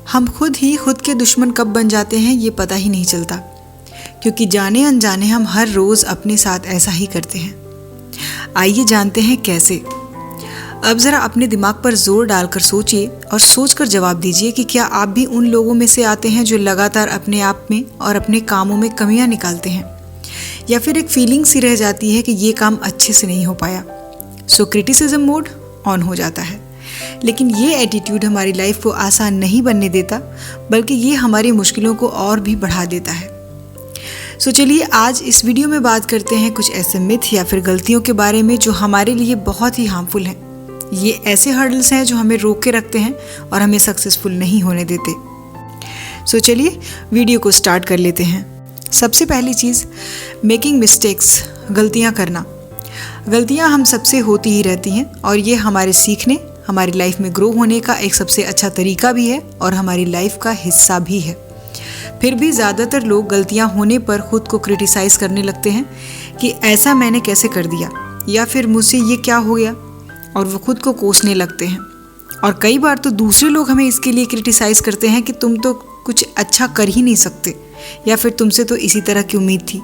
हम खुद ही खुद के दुश्मन कब बन जाते हैं ये पता ही नहीं चलता, क्योंकि जाने अनजाने हम हर रोज़ अपने साथ ऐसा ही करते हैं। आइए जानते हैं कैसे। अब ज़रा अपने दिमाग पर जोर डालकर सोचिए और सोचकर जवाब दीजिए कि क्या आप भी उन लोगों में से आते हैं जो लगातार अपने आप में और अपने कामों में कमियां निकालते हैं, या फिर एक फीलिंग सी रह जाती है कि ये काम अच्छे से नहीं हो पाया, सो क्रिटिसिज्म मोड ऑन हो जाता है। लेकिन ये एटीट्यूड हमारी लाइफ को आसान नहीं बनने देता, बल्कि ये हमारी मुश्किलों को और भी बढ़ा देता है। सो चलिए आज इस वीडियो में बात करते हैं कुछ ऐसे मिथ या फिर गलतियों के बारे में जो हमारे लिए बहुत ही हार्मफुल हैं। ये ऐसे हर्डल्स हैं जो हमें रोक के रखते हैं और हमें सक्सेसफुल नहीं होने देते। सो चलिए वीडियो को स्टार्ट कर लेते हैं। सबसे पहली चीज़, मेकिंग मिस्टेक्स, गलतियाँ करना। गलतियाँ हम सबसे होती ही रहती हैं और ये हमारे सीखने, हमारी लाइफ में ग्रो होने का एक सबसे अच्छा तरीका भी है और हमारी लाइफ का हिस्सा भी है। फिर भी ज़्यादातर लोग गलतियाँ होने पर खुद को क्रिटिसाइज़ करने लगते हैं कि ऐसा मैंने कैसे कर दिया, या फिर मुझसे ये क्या हो गया, और वो खुद को कोसने लगते हैं। और कई बार तो दूसरे लोग हमें इसके लिए क्रिटिसाइज़ करते हैं कि तुम तो कुछ अच्छा कर ही नहीं सकते, या फिर तुमसे तो इसी तरह की उम्मीद थी।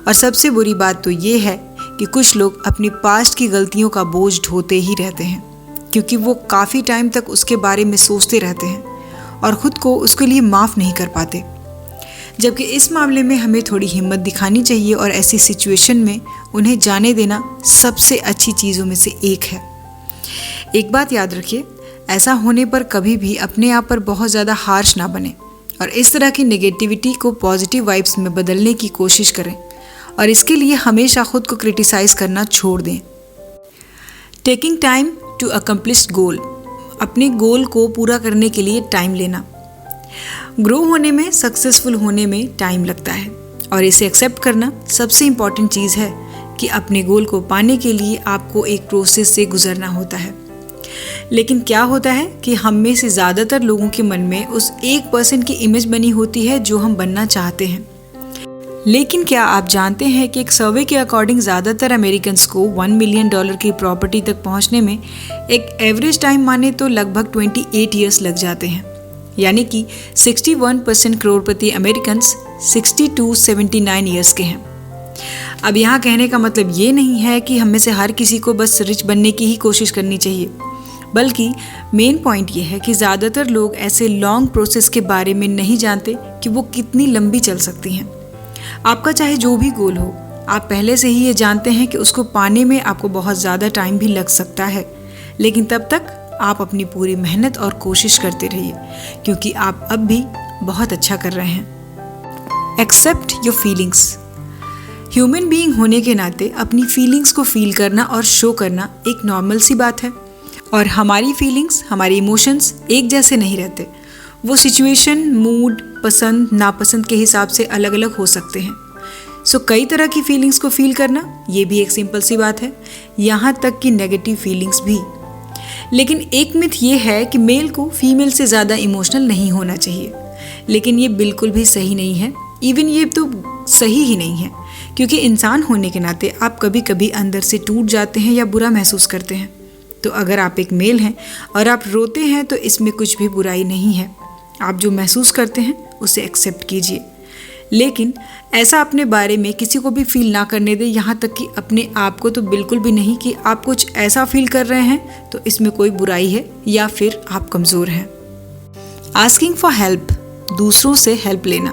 और सबसे बुरी बात तो ये है कि कुछ लोग अपनी पास्ट की गलतियों का बोझ ढोते ही रहते हैं, क्योंकि वो काफ़ी टाइम तक उसके बारे में सोचते रहते हैं और ख़ुद को उसके लिए माफ़ नहीं कर पाते। जबकि इस मामले में हमें थोड़ी हिम्मत दिखानी चाहिए और ऐसी सिचुएशन में उन्हें जाने देना सबसे अच्छी चीज़ों में से एक है। एक बात याद रखिए, ऐसा होने पर कभी भी अपने आप पर बहुत ज़्यादा हार्श ना बने और इस तरह की नेगेटिविटी को पॉजिटिव वाइब्स में बदलने की कोशिश करें, और इसके लिए हमेशा खुद को क्रिटिसाइज़ करना छोड़ दें। टेकिंग टाइम टू अकम्प्लिश गोल, अपने गोल को पूरा करने के लिए टाइम लेना। ग्रो होने में, सक्सेसफुल होने में टाइम लगता है और इसे एक्सेप्ट करना सबसे इम्पॉर्टेंट चीज़ है कि अपने गोल को पाने के लिए आपको एक प्रोसेस से गुजरना होता है। लेकिन क्या होता है कि हम में से ज़्यादातर लोगों के मन में उस 1% की इमेज बनी होती है जो हम बनना चाहते हैं। लेकिन क्या आप जानते हैं कि एक सर्वे के अकॉर्डिंग ज़्यादातर अमेरिकन्स को $1 मिलियन की प्रॉपर्टी तक पहुंचने में एक एवरेज टाइम माने तो लगभग 28 ईयर्स लग जाते हैं। यानी कि 61% करोड़पति अमेरिकन्स 60 to 79 ईयर्स के हैं। अब यहाँ कहने का मतलब ये नहीं है कि हम में से हर किसी को बस रिच बनने की ही कोशिश करनी चाहिए, बल्कि मेन पॉइंट ये है कि ज़्यादातर लोग ऐसे लॉन्ग प्रोसेस के बारे में नहीं जानते कि वो कितनी लंबी चल सकती हैं। आपका चाहे जो भी गोल हो, आप पहले से ही ये जानते हैं कि उसको पाने में आपको बहुत ज़्यादा टाइम भी लग सकता है, लेकिन तब तक आप अपनी पूरी मेहनत और कोशिश करते रहिए, क्योंकि आप अब भी बहुत अच्छा कर रहे हैं। Accept your feelings. Human being होने के नाते अपनी फीलिंग्स को फील करना और शो करना एक नॉर्मल सी बात है, और हमारी फीलिंग्स, हमारे इमोशंस एक जैसे नहीं रहते। वो सिचुएशन, मूड, पसंद नापसंद के हिसाब से अलग अलग हो सकते हैं। सो कई तरह की फीलिंग्स को फील करना ये भी एक सिंपल सी बात है, यहाँ तक कि नेगेटिव फीलिंग्स भी। लेकिन एक मिथ ये है कि मेल को फीमेल से ज़्यादा इमोशनल नहीं होना चाहिए, लेकिन ये बिल्कुल भी सही नहीं है। इवन ये तो सही ही नहीं है, क्योंकि इंसान होने के नाते आप कभी कभी अंदर से टूट जाते हैं या बुरा महसूस करते हैं। तो अगर आप एक मेल हैं और आप रोते हैं तो इसमें कुछ भी बुराई नहीं है। आप जो महसूस करते हैं उसे एक्सेप्ट कीजिए, लेकिन ऐसा अपने बारे में किसी को भी फील ना करने दें, यहाँ तक कि अपने आप को तो बिल्कुल भी नहीं कि आप कुछ ऐसा फील कर रहे हैं तो इसमें कोई बुराई है या फिर आप कमज़ोर हैं। आस्किंग फॉर हेल्प, दूसरों से हेल्प लेना।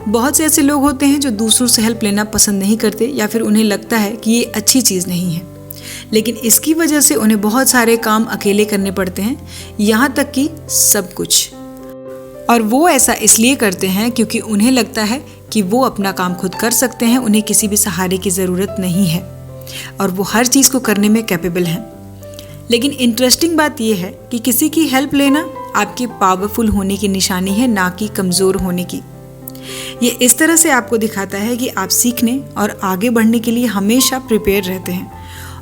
बहुत से ऐसे लोग होते हैं जो दूसरों से हेल्प लेना पसंद नहीं करते, या फिर उन्हें लगता है कि ये अच्छी चीज़ नहीं है, लेकिन इसकी वजह से उन्हें बहुत सारे काम अकेले करने पड़ते हैं, यहाँ तक कि सब कुछ। और वो ऐसा इसलिए करते हैं क्योंकि उन्हें लगता है कि वो अपना काम खुद कर सकते हैं, उन्हें किसी भी सहारे की ज़रूरत नहीं है और वो हर चीज़ को करने में कैपेबल हैं। लेकिन इंटरेस्टिंग बात यह है कि किसी की हेल्प लेना आपके पावरफुल होने की निशानी है, ना कि कमज़ोर होने की। ये इस तरह से आपको दिखाता है कि आप सीखने और आगे बढ़ने के लिए हमेशा प्रिपेयर रहते हैं,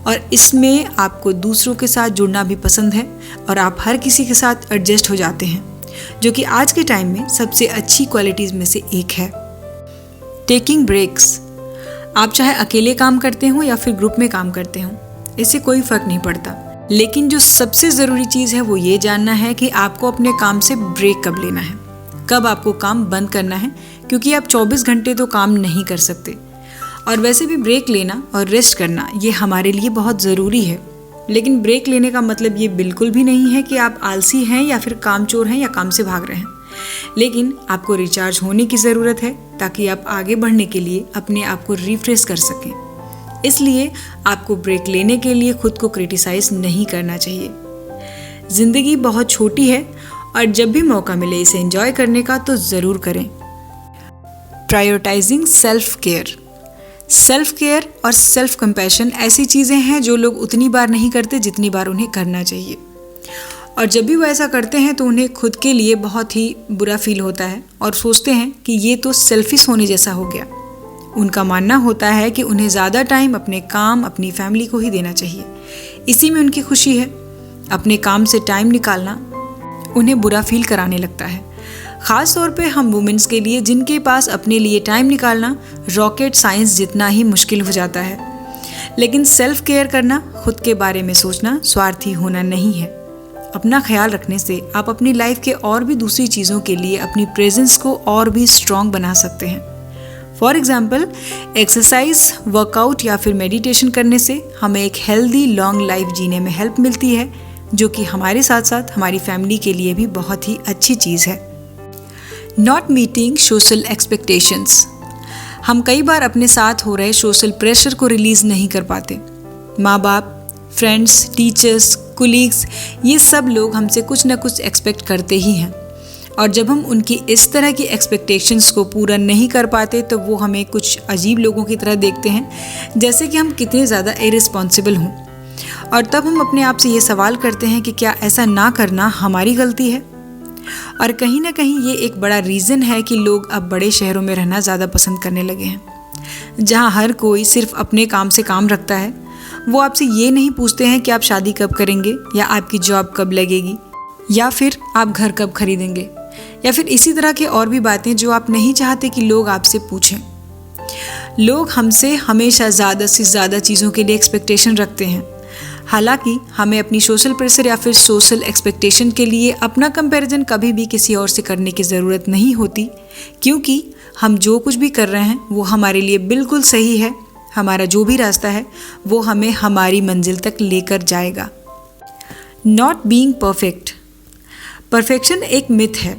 और इसमें आपको दूसरों के साथ जुड़ना भी पसंद है और आप हर किसी के साथ एडजस्ट हो जाते हैं, जो कि आज के टाइम में सबसे अच्छी क्वालिटीज़ में से एक है। Taking breaks. आप चाहे अकेले काम करते हो या फिर ग्रुप में काम करते हो, इससे कोई फ़र्क नहीं पड़ता। लेकिन जो सबसे ज़रूरी चीज़ है वो ये जानना है कि आपको अपने काम से ब्रेक कब लेना है, कब आपको काम बंद करना है, क्योंकि आप 24 घंटे तो काम नहीं कर सकते। और वैसे भी ब्रेक लेना और रेस्ट करना ये हमारे लिए बहुत ज़रूरी है। लेकिन ब्रेक लेने का मतलब ये बिल्कुल भी नहीं है कि आप आलसी हैं या फिर कामचोर हैं या काम से भाग रहे हैं। लेकिन आपको रिचार्ज होने की ज़रूरत है ताकि आप आगे बढ़ने के लिए अपने आप को रिफ्रेश कर सकें। इसलिए आपको ब्रेक लेने के लिए खुद को क्रिटिसाइज़ नहीं करना चाहिए। ज़िंदगी बहुत छोटी है और जब भी मौका मिले इसे एंजॉय करने का तो ज़रूर करें। Prioritising self care. Self care और सेल्फ कंपैशन ऐसी चीज़ें हैं जो लोग उतनी बार नहीं करते जितनी बार उन्हें करना चाहिए। और जब भी वो ऐसा करते हैं तो उन्हें खुद के लिए बहुत ही बुरा फील होता है और सोचते हैं कि ये तो सेल्फिश होने जैसा हो गया। उनका मानना होता है कि उन्हें ज़्यादा टाइम अपने काम, अपनी फैमिली को ही देना चाहिए, इसी में उनकी खुशी है। अपने काम से टाइम निकालना उन्हें बुरा फील कराने लगता है। ख़ास तौर पे हम वुमेन्स के लिए, जिनके पास अपने लिए टाइम निकालना रॉकेट साइंस जितना ही मुश्किल हो जाता है। लेकिन सेल्फ केयर करना, खुद के बारे में सोचना स्वार्थी होना नहीं है। अपना ख्याल रखने से आप अपनी लाइफ के और भी दूसरी चीज़ों के लिए अपनी प्रेजेंस को और भी स्ट्रॉन्ग बना सकते हैं। फॉर एग्जाम्पल, एक्सरसाइज, वर्कआउट या फिर मेडिटेशन करने से हमें एक हेल्दी लॉन्ग लाइफ जीने में हेल्प मिलती है, जो कि हमारे साथ साथ हमारी फैमिली के लिए भी बहुत ही अच्छी चीज़ है। Not meeting social expectations. हम कई बार अपने साथ हो रहे सोशल प्रेशर को रिलीज़ नहीं कर पाते। माँ बाप, फ्रेंड्स, टीचर्स, कुलीग्स, ये सब लोग हमसे कुछ ना कुछ एक्सपेक्ट करते ही हैं। और जब हम उनकी इस तरह की एक्सपेक्टेशंस को पूरा नहीं कर पाते तो वो हमें कुछ अजीब लोगों की तरह देखते हैं, जैसे कि हम कितने ज़्यादा इरिस्पॉन्सिबल हों। और तब हम अपने आप से ये सवाल करते हैं कि क्या ऐसा ना करना हमारी गलती है। और कहीं ना कहीं ये एक बड़ा रीज़न है कि लोग अब बड़े शहरों में रहना ज़्यादा पसंद करने लगे हैं, जहाँ हर कोई सिर्फ अपने काम से काम रखता है। वो आपसे ये नहीं पूछते हैं कि आप शादी कब करेंगे, या आपकी जॉब कब लगेगी, या फिर आप घर कब खरीदेंगे, या फिर इसी तरह के और भी बातें जो आप नहीं चाहते कि लोग आपसे पूछें। लोग हमसे हमेशा ज़्यादा से ज़्यादा चीज़ों के लिए एक्सपेक्टेशन रखते हैं। हालांकि हमें अपनी सोशल प्रेशर या फिर सोशल एक्सपेक्टेशन के लिए अपना कंपैरिजन कभी भी किसी और से करने की ज़रूरत नहीं होती, क्योंकि हम जो कुछ भी कर रहे हैं वो हमारे लिए बिल्कुल सही है। हमारा जो भी रास्ता है वो हमें हमारी मंजिल तक लेकर जाएगा। Not being perfect. परफेक्शन एक मिथ है।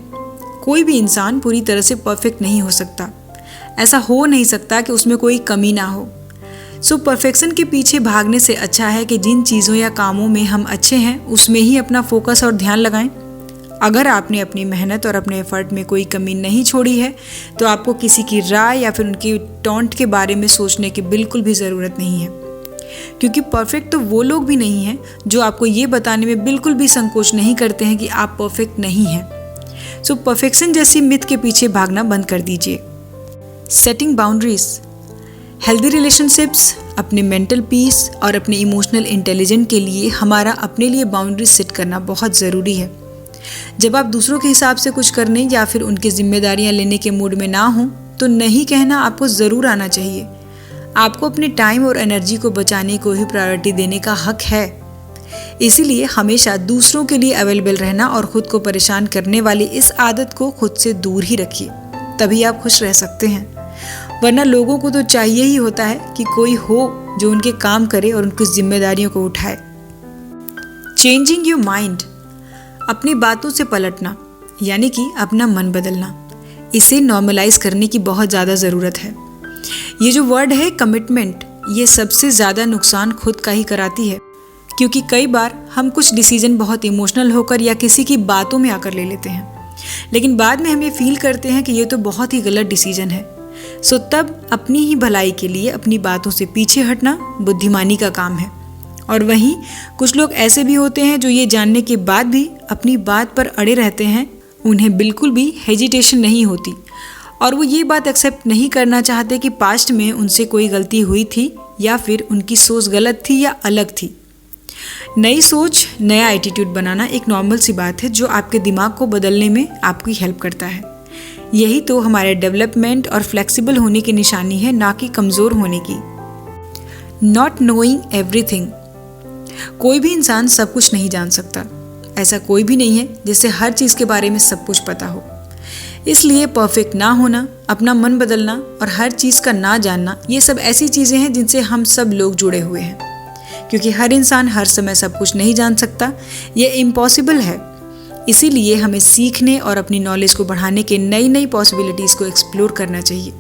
कोई भी इंसान पूरी तरह से परफेक्ट नहीं हो सकता। ऐसा हो नहीं सकता कि उसमें कोई कमी ना हो। सो परफेक्शन के पीछे भागने से अच्छा है कि जिन चीज़ों या कामों में हम अच्छे हैं उसमें ही अपना फोकस और ध्यान लगाएं। अगर आपने अपनी मेहनत और अपने एफर्ट में कोई कमी नहीं छोड़ी है तो आपको किसी की राय या फिर उनकी टॉन्ट के बारे में सोचने की बिल्कुल भी ज़रूरत नहीं है, क्योंकि परफेक्ट तो वो लोग भी नहीं हैं जो आपको ये बताने में बिल्कुल भी संकोच नहीं करते हैं कि आप परफेक्ट नहीं हैं। सो परफेक्शन जैसी मिथ के पीछे भागना बंद कर दीजिए। Setting boundaries. हेल्दी रिलेशनशिप्स, अपने मेंटल पीस और अपने इमोशनल इंटेलिजेंस के लिए हमारा अपने लिए बाउंड्रीज सेट करना बहुत ज़रूरी है। जब आप दूसरों के हिसाब से कुछ करने या फिर उनकी जिम्मेदारियां लेने के मूड में ना हो तो नहीं कहना आपको ज़रूर आना चाहिए। आपको अपने टाइम और एनर्जी को बचाने को ही प्रायोरिटी देने का हक है। इसीलिए हमेशा दूसरों के लिए अवेलेबल रहना और ख़ुद को परेशान करने वाली इस आदत को खुद से दूर ही रखिए, तभी आप खुश रह सकते हैं। वरना लोगों को तो चाहिए ही होता है कि कोई हो जो उनके काम करे और उनकी जिम्मेदारियों को उठाए। Changing your mind. अपनी बातों से पलटना, यानी कि अपना मन बदलना, इसे नॉर्मलाइज करने की बहुत ज़्यादा ज़रूरत है। ये जो वर्ड है कमिटमेंट, ये सबसे ज़्यादा नुकसान खुद का ही कराती है, क्योंकि कई बार हम कुछ डिसीजन बहुत इमोशनल होकर या किसी की बातों में आकर ले लेते हैं, लेकिन बाद में हम ये फील करते हैं कि ये तो बहुत ही गलत डिसीजन है। सो तब अपनी ही भलाई के लिए अपनी बातों से पीछे हटना बुद्धिमानी का काम है। और वहीं कुछ लोग ऐसे भी होते हैं जो ये जानने के बाद भी अपनी बात पर अड़े रहते हैं। उन्हें बिल्कुल भी हेजिटेशन नहीं होती और वो ये बात एक्सेप्ट नहीं करना चाहते कि पास्ट में उनसे कोई गलती हुई थी या फिर उनकी सोच गलत थी या अलग थी। नई सोच, नया एटीट्यूड बनाना एक नॉर्मल सी बात है जो आपके दिमाग को बदलने में आपकी हेल्प करता है। यही तो हमारे डेवलपमेंट और फ्लेक्सिबल होने की निशानी है, ना कि कमज़ोर होने की। Not knowing everything. कोई भी इंसान सब कुछ नहीं जान सकता। ऐसा कोई भी नहीं है जिसे हर चीज़ के बारे में सब कुछ पता हो। इसलिए परफेक्ट ना होना, अपना मन बदलना और हर चीज़ का ना जानना, ये सब ऐसी चीज़ें हैं जिनसे हम सब लोग जुड़े हुए हैं। क्योंकि हर इंसान हर समय सब कुछ नहीं जान सकता, ये इम्पॉसिबल है। इसीलिए हमें सीखने और अपनी नॉलेज को बढ़ाने के नई नई पॉसिबिलिटीज़ को एक्सप्लोर करना चाहिए।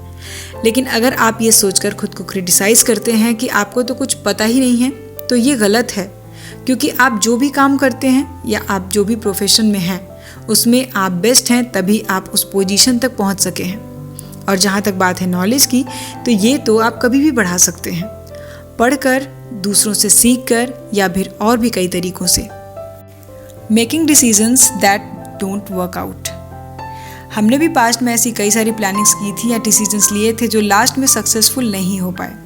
लेकिन अगर आप ये सोचकर खुद को क्रिटिसाइज़ करते हैं कि आपको तो कुछ पता ही नहीं है, तो ये गलत है। क्योंकि आप जो भी काम करते हैं या आप जो भी प्रोफेशन में हैं, उसमें आप बेस्ट हैं, तभी आप उस पोजीशन तक पहुंच सके हैं। और जहां तक बात है नॉलेज की, तो ये तो आप कभी भी बढ़ा सकते हैं, पढ़कर, दूसरों से सीखकर या फिर और भी कई तरीकों से। Making decisions that don't work out. हमने भी पास्ट में ऐसी कई सारी प्लानिंग्स की थी या डिसीजंस लिए थे जो लास्ट में सक्सेसफुल नहीं हो पाए।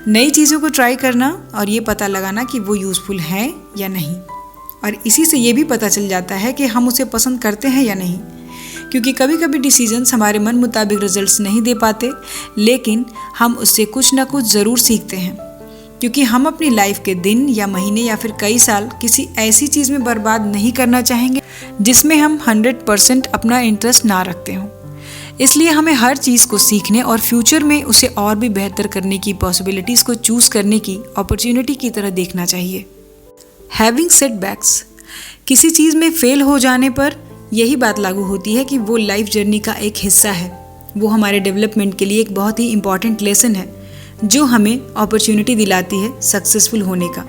नई चीज़ों को ट्राई करना और ये पता लगाना कि वो यूज़फुल है या नहीं, और इसी से ये भी पता चल जाता है कि हम उसे पसंद करते हैं या नहीं। क्योंकि कभी कभी डिसीजंस हमारे मन मुताबिक रिजल्ट्स नहीं दे पाते, लेकिन हम उससे कुछ ना कुछ ज़रूर सीखते हैं। क्योंकि हम अपनी लाइफ के दिन या महीने या फिर कई साल किसी ऐसी चीज़ में बर्बाद नहीं करना चाहेंगे जिसमें हम 100% अपना इंटरेस्ट ना रखते हों। इसलिए हमें हर चीज़ को सीखने और फ्यूचर में उसे और भी बेहतर करने की पॉसिबिलिटीज़ को चूज़ करने की अपॉर्चुनिटी की तरह देखना चाहिए। Having setbacks. किसी चीज़ में फेल हो जाने पर यही बात लागू होती है कि वो लाइफ जर्नी का एक हिस्सा है। वो हमारे डेवलपमेंट के लिए एक बहुत ही इम्पॉर्टेंट लेसन है जो हमें अपॉर्चुनिटी दिलाती है सक्सेसफुल होने का।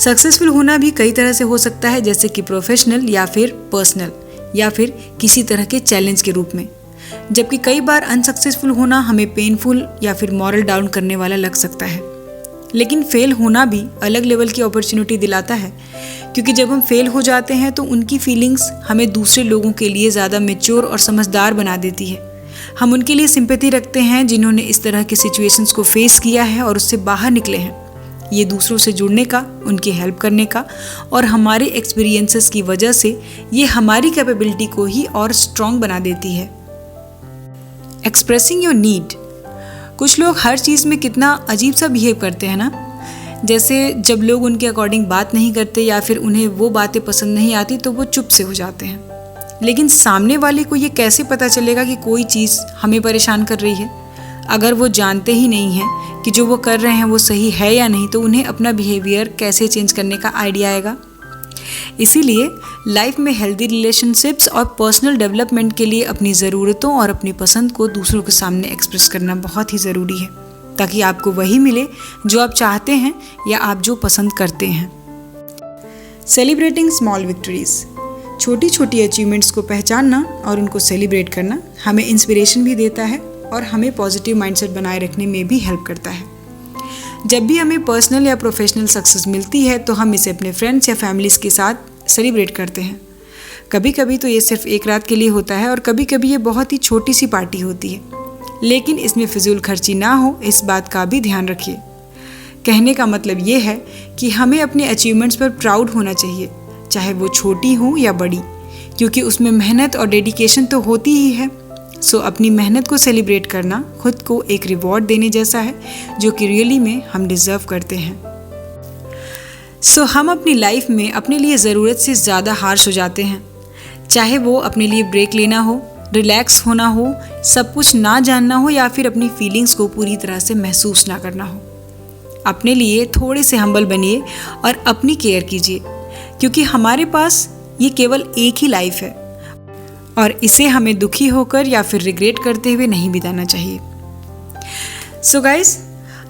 सक्सेसफुल होना भी कई तरह से हो सकता है, जैसे कि प्रोफेशनल या फिर पर्सनल या फिर किसी तरह के चैलेंज के रूप में। जबकि कई बार अनसक्सेसफुल होना हमें पेनफुल या फिर मॉरल डाउन करने वाला लग सकता है। लेकिन फेल होना भी अलग लेवल की अपॉर्चुनिटी दिलाता है, क्योंकि जब हम फेल हो जाते हैं तो उनकी फीलिंग्स हमें दूसरे लोगों के लिए ज़्यादा मैच्योर और समझदार बना देती है। हम उनके लिए सिंपैथी रखते हैं जिन्होंने इस तरह के सिचुएशंस को फेस किया है और उससे बाहर निकले हैं। ये दूसरों से जुड़ने का, उनकी हेल्प करने का और हमारे एक्सपीरियंसेस की वजह से ये हमारी कैपेबिलिटी को ही और स्ट्रॉन्ग बना देती है। Expressing your need. कुछ लोग हर चीज़ में कितना अजीब सा बिहेव करते हैं ना। जैसे जब लोग उनके अकॉर्डिंग बात नहीं करते या फिर उन्हें वो बातें पसंद नहीं आती तो वो चुप से हो जाते हैं। लेकिन सामने वाले को ये कैसे पता चलेगा कि कोई चीज़ हमें परेशान कर रही है? अगर वो जानते ही नहीं हैं कि जो वो कर रहे हैं वो सही है या नहीं, तो उन्हें अपना बिहेवियर कैसे चेंज करने का आइडिया आएगा? इसीलिए लाइफ में हेल्दी रिलेशनशिप्स और पर्सनल डेवलपमेंट के लिए अपनी ज़रूरतों और अपनी पसंद को दूसरों के सामने एक्सप्रेस करना बहुत ही ज़रूरी है, ताकि आपको वही मिले जो आप चाहते हैं या आप जो पसंद करते हैं। Celebrating small victories. छोटी छोटी अचीवमेंट्स को पहचानना और उनको सेलिब्रेट करना हमें इंस्पिरेशन भी देता है और हमें पॉजिटिव माइंडसेट बनाए रखने में भी हेल्प करता है। जब भी हमें पर्सनल या प्रोफेशनल सक्सेस मिलती है तो हम इसे अपने फ्रेंड्स या फैमिलीज़ के साथ सेलिब्रेट करते हैं। कभी कभी तो ये सिर्फ एक रात के लिए होता है और कभी कभी ये बहुत ही छोटी सी पार्टी होती है, लेकिन इसमें फिजूल खर्ची ना हो, इस बात का भी ध्यान रखिए। कहने का मतलब ये है कि हमें अपने अचीवमेंट्स पर प्राउड होना चाहिए, चाहे वो छोटी हो या बड़ी, क्योंकि उसमें मेहनत और डेडिकेशन तो होती ही है। सो अपनी मेहनत को सेलिब्रेट करना खुद को एक रिवॉर्ड देने जैसा है, जो कि रियली में हम डिज़र्व करते हैं। सो हम अपनी लाइफ में अपने लिए ज़रूरत से ज़्यादा हार्श हो जाते हैं, चाहे वो अपने लिए ब्रेक लेना हो, रिलैक्स होना हो, सब कुछ ना जानना हो या फिर अपनी फीलिंग्स को पूरी तरह से महसूस ना करना हो। अपने लिए थोड़े से हम्बल बनिए और अपनी केयर कीजिए, क्योंकि हमारे पास ये केवल एक ही लाइफ है और इसे हमें दुखी होकर या फिर रिग्रेट करते हुए नहीं बिताना चाहिए। सो गाइस,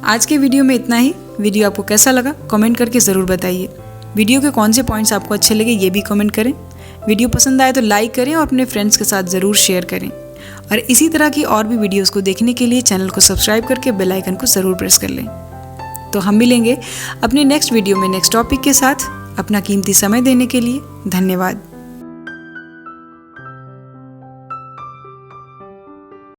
आज के वीडियो में इतना ही। वीडियो आपको कैसा लगा कमेंट करके ज़रूर बताइए। वीडियो के कौन से पॉइंट्स आपको अच्छे लगे ये भी कमेंट करें। वीडियो पसंद आए तो लाइक करें और अपने फ्रेंड्स के साथ ज़रूर शेयर करें। और इसी तरह की और भी वीडियोज़ को देखने के लिए चैनल को सब्सक्राइब करके बेल आइकन को ज़रूर प्रेस कर लें। तो हम मिलेंगे अपने नेक्स्ट वीडियो में नेक्स्ट टॉपिक के साथ। अपना कीमती समय देने के लिए धन्यवाद।